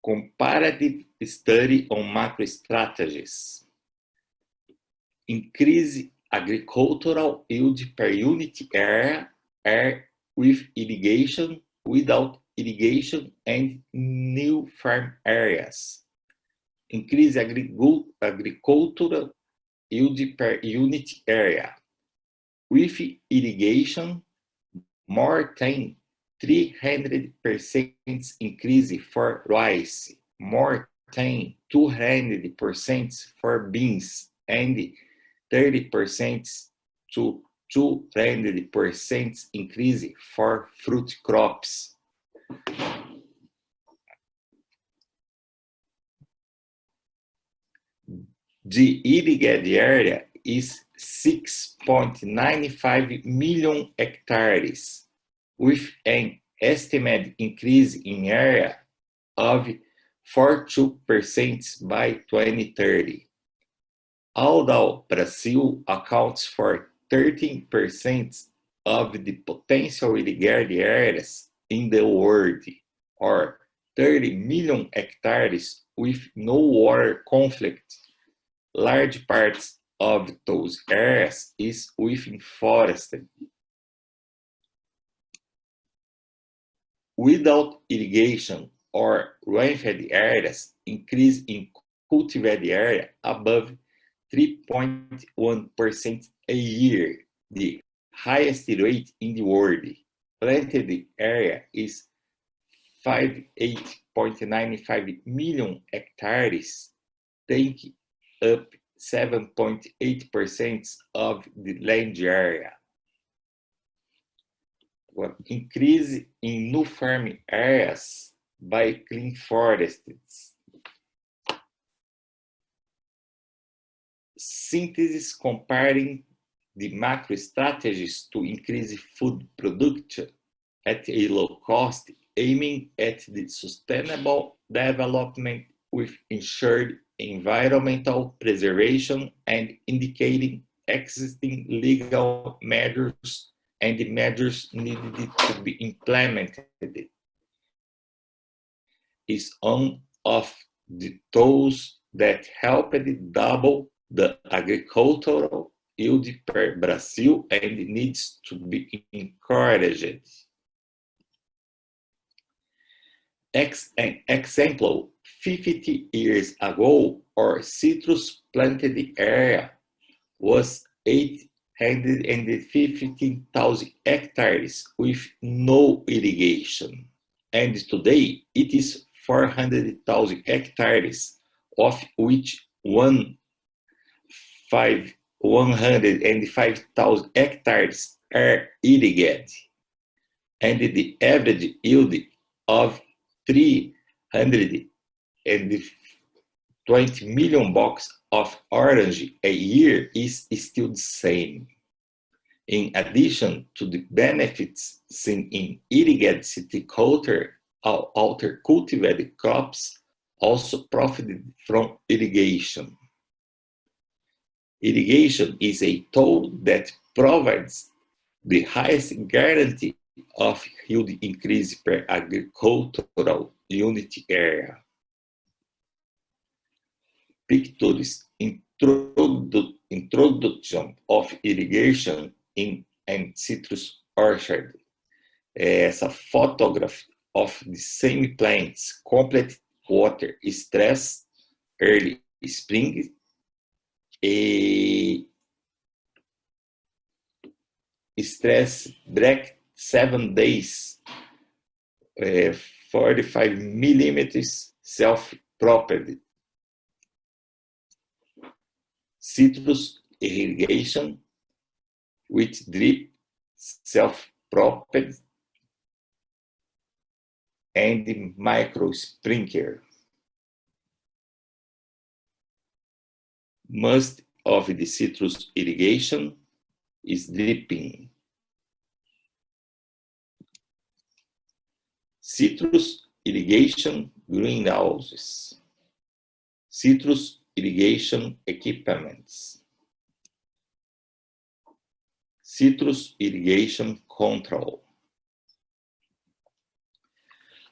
Comparative study on macro strategies. Increase agricultural yield per unit area with irrigation, without irrigation, and new farm areas. Increase agricultural yield per unit area. With irrigation, more than 300% increase for rice, more than 200% for beans, and 30% to 200% increase for fruit crops. The irrigated area is 6.95 million hectares, with an estimated increase in area of 42% by 2030. Although Brazil accounts for 13% of the potential irrigated areas in the world, or 30 million hectares with no water conflict, large parts of those areas is within forested. Without irrigation or rain-fed areas, increase in cultivated area above 3.1% a year, the highest rate in the world. Planted area is 58.95 million hectares, taking up 7.8% of the land area. Increase in new farm areas by clean forests. Synthesis comparing the macro strategies to increase food production at a low cost, aiming at the sustainable development with ensured environmental preservation and indicating existing legal measures and the measures needed to be implemented, is one of the tools that helped double the agricultural yield per Brazil and needs to be encouraged. An example, 50 years ago, our citrus planted area was 815,000 hectares with no irrigation. And today it is 400,000 hectares, of which 105,000 hectares are irrigated. And the average yield of 320 million boxes of orange a year is still the same. In addition to the benefits seen in irrigated culture, other cultivated crops also profited from irrigation. Irrigation is a tool that provides the highest guarantee of yield increase per agricultural unit area. Pictures introduction of irrigation in a citrus orchard. Essa photograph of the same plants, complete water stress, early spring, stress break 7 days, 45 millimeters self-propelled. Citrus irrigation with drip, self-propelled, and micro sprinkler. Most of the citrus irrigation is dripping. Citrus irrigation greenhouses. Citrus irrigation equipments. Citrus irrigation control.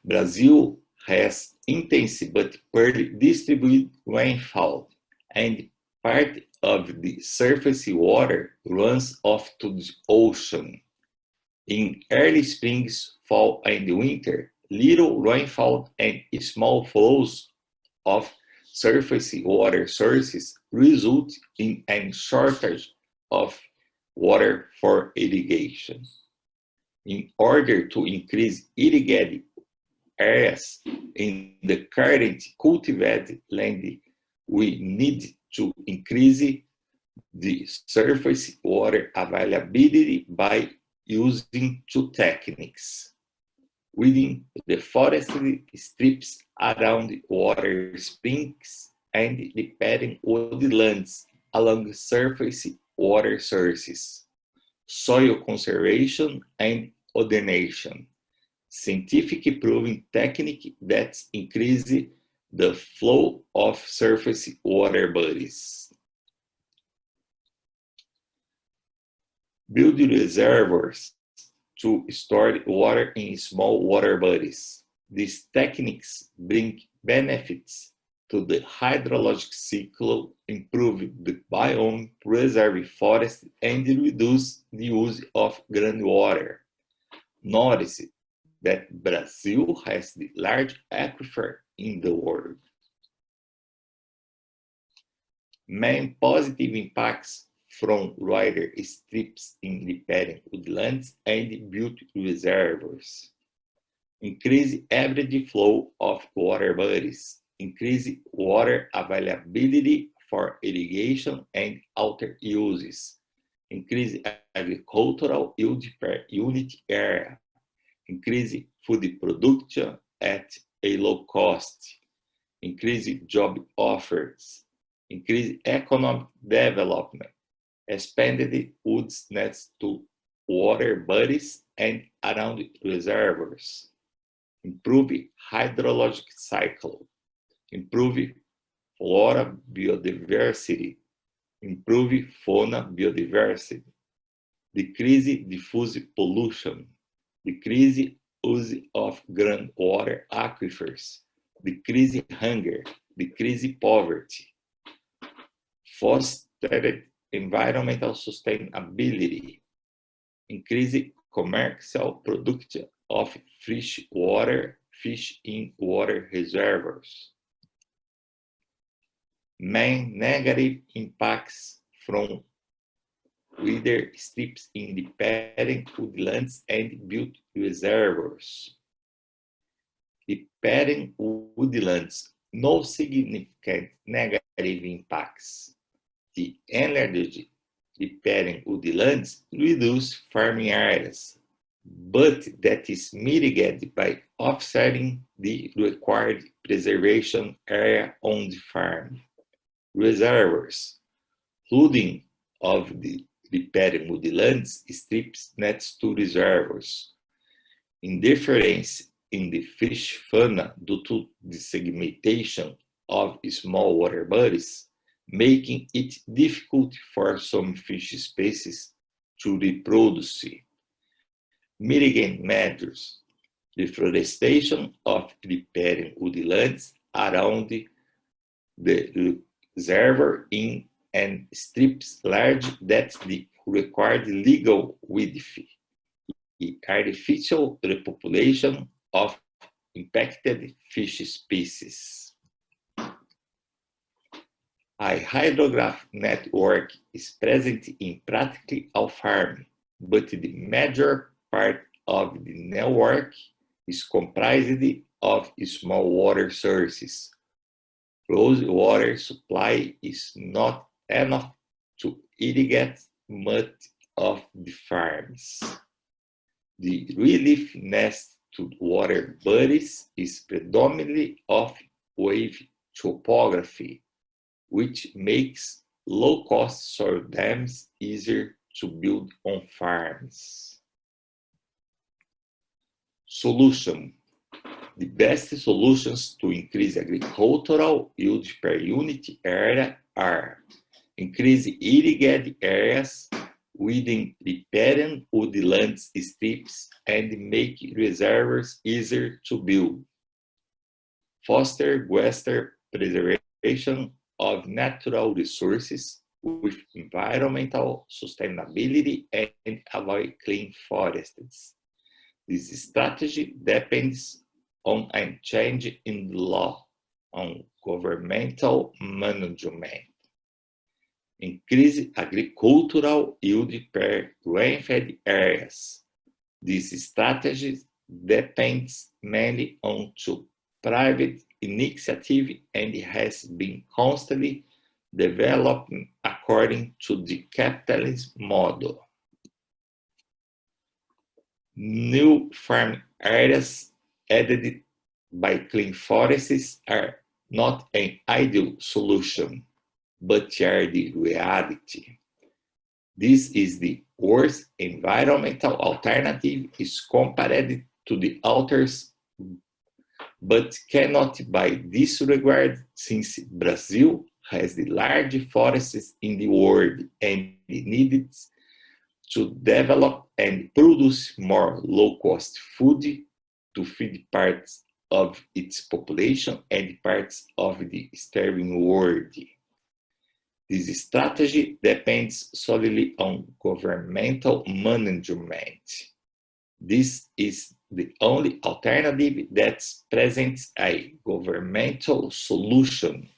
Brazil has intense but poorly distributed rainfall, and part of the surface water runs off to the ocean. In early springs, fall, and winter, little rainfall and small flows of surface water sources result in a shortage of water for irrigation. In order to increase irrigated areas in the current cultivated land, we need to increase the surface water availability by using two techniques: weeding the forestry strips around water springs and repairing woodlands along surface water sources, soil conservation and odonation, scientific proven technique that increase the flow of surface water bodies. Build reservoirs to store water in small water bodies. These techniques bring benefits to the hydrologic cycle, improve the biome, preserve forests, and reduce the use of groundwater. Notice that Brazil has the largest aquifer in the world. Main positive impacts from wider strips in repairing woodlands and built reservoirs. Increase average flow of water bodies. Increase water availability for irrigation and other uses. Increase agricultural yield per unit area. Increase food production at a low cost. Increase job offers. Increase economic development. Expanded woods next to water bodies and around reservoirs. Improve hydrologic cycle. Improve flora biodiversity. Improve fauna biodiversity. Decrease diffuse pollution. Decrease use of groundwater aquifers. Decrease hunger. Decrease poverty. Foster environmental sustainability. Increase commercial production of fresh water, fish in water reservoirs. Main negative impacts from wider strips in repairing woodlands and built reservoirs. Repairing woodlands, no significant negative impacts. The energy repairing woodlands reduce farming areas, but that is mitigated by offsetting the required preservation area on the farm. Reservoirs, flooding of the repairing woodlands strips next to reservoirs. Interference in the fish fauna due to the segmentation of small water bodies, making it difficult for some fish species to reproduce. Mitigating measures, deforestation of repairing woodlands around the reservoir in and strips large that the required legal width, the artificial repopulation of impacted fish species. A hydrograph network is present in practically all farms, but the major part of the network is comprised of small water sources. Close water supply is not enough to irrigate much of the farms. The relief next to water bodies is predominantly of wave topography, which makes low-cost soil dams easier to build on farms. Solution. The best solutions to increase agricultural yield per unit area are: increase irrigated areas, weeding repairing woodlands strips, and make reservoirs easier to build. foster greater preservation of natural resources with environmental sustainability and avoid clean forests. This strategy depends on a change in the law on governmental management. Increase agricultural yield per rainfed areas. This strategy depends mainly on private initiative and has been constantly developed according to the capitalist model. New farm areas added by clean forests are not an ideal solution, but are the reality. This is the worst environmental alternative is compared to the others, but cannot be disregarded since Brazil has the largest forests in the world and needed to develop and produce more low-cost food to feed parts of its population and parts of the starving world. This strategy depends solely on governmental management. This is the only alternative that presents a governmental solution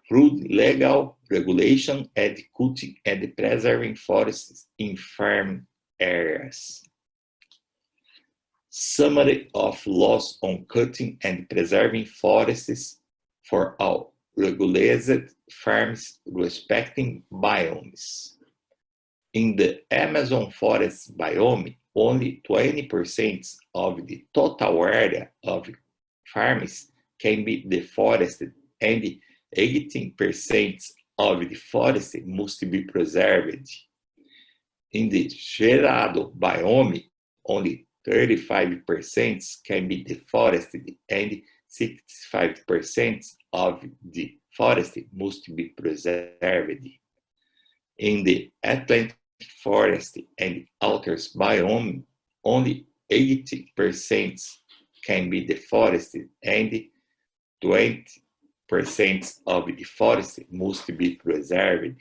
through legal regulation and cutting and preserving forests in farm areas. Summary of laws on cutting and preserving forests for all regulated farms respecting biomes. In the Amazon forest biome, only 20% of the total area of farms can be deforested and 18% of the forest must be preserved. In the Cerrado biome, only 35% can be deforested and 65% of the forest must be preserved. In the Atlantic forest and Outers biome, only 80% can be deforested and 20% of the forest must be preserved.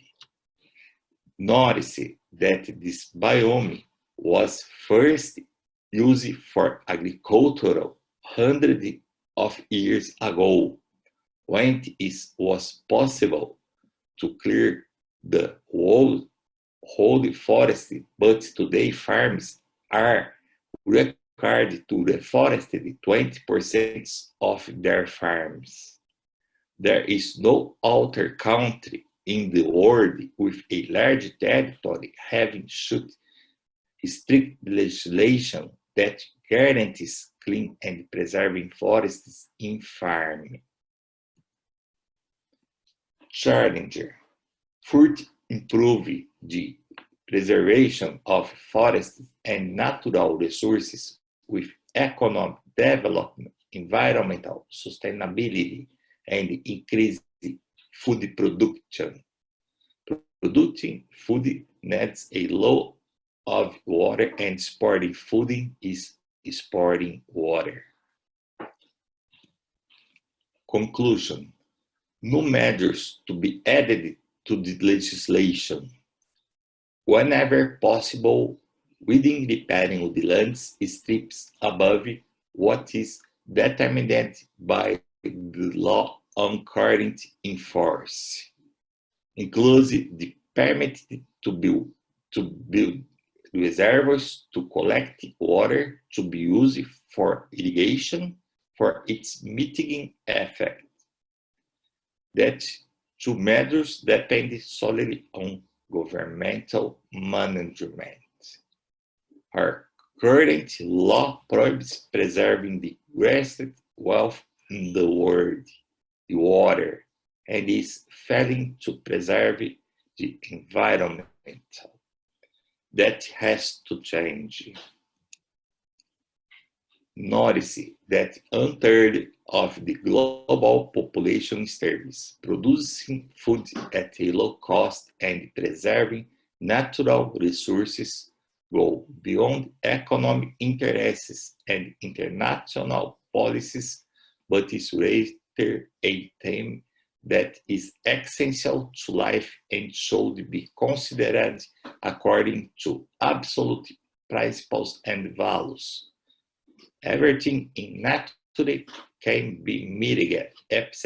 Notice that this biome was first used for agriculture hundreds of years ago, when it was possible to clear the whole forest, but today farms are required to reforest 20% of their farms. There is no other country in the world with a large territory having such strict legislation that guarantees clean and preserving forests in farming. Challenger. Further improve the preservation of forests and natural resources with economic development, environmental sustainability, and increase food production. Producing food needs a lot of water, and storing food is storing water. Conclusion. New measures to be added to the legislation. Whenever possible, within repairing the lands strips above what is determined by the law on current in force, includes the permit to build reservoirs to collect water to be used for irrigation for its mitigating effect. That two measures depend solely on governmental management. Our current law prohibits preserving the greatest wealth in the world, the water, and is failing to preserve the environment. That has to change. Notice that 1/3 of the global population starves, producing food at a low cost and preserving natural resources go beyond economic interests and international policies but is rather a theme that is essential to life and should be considered according to absolute principles and values. Everything in nature can be mitigated, except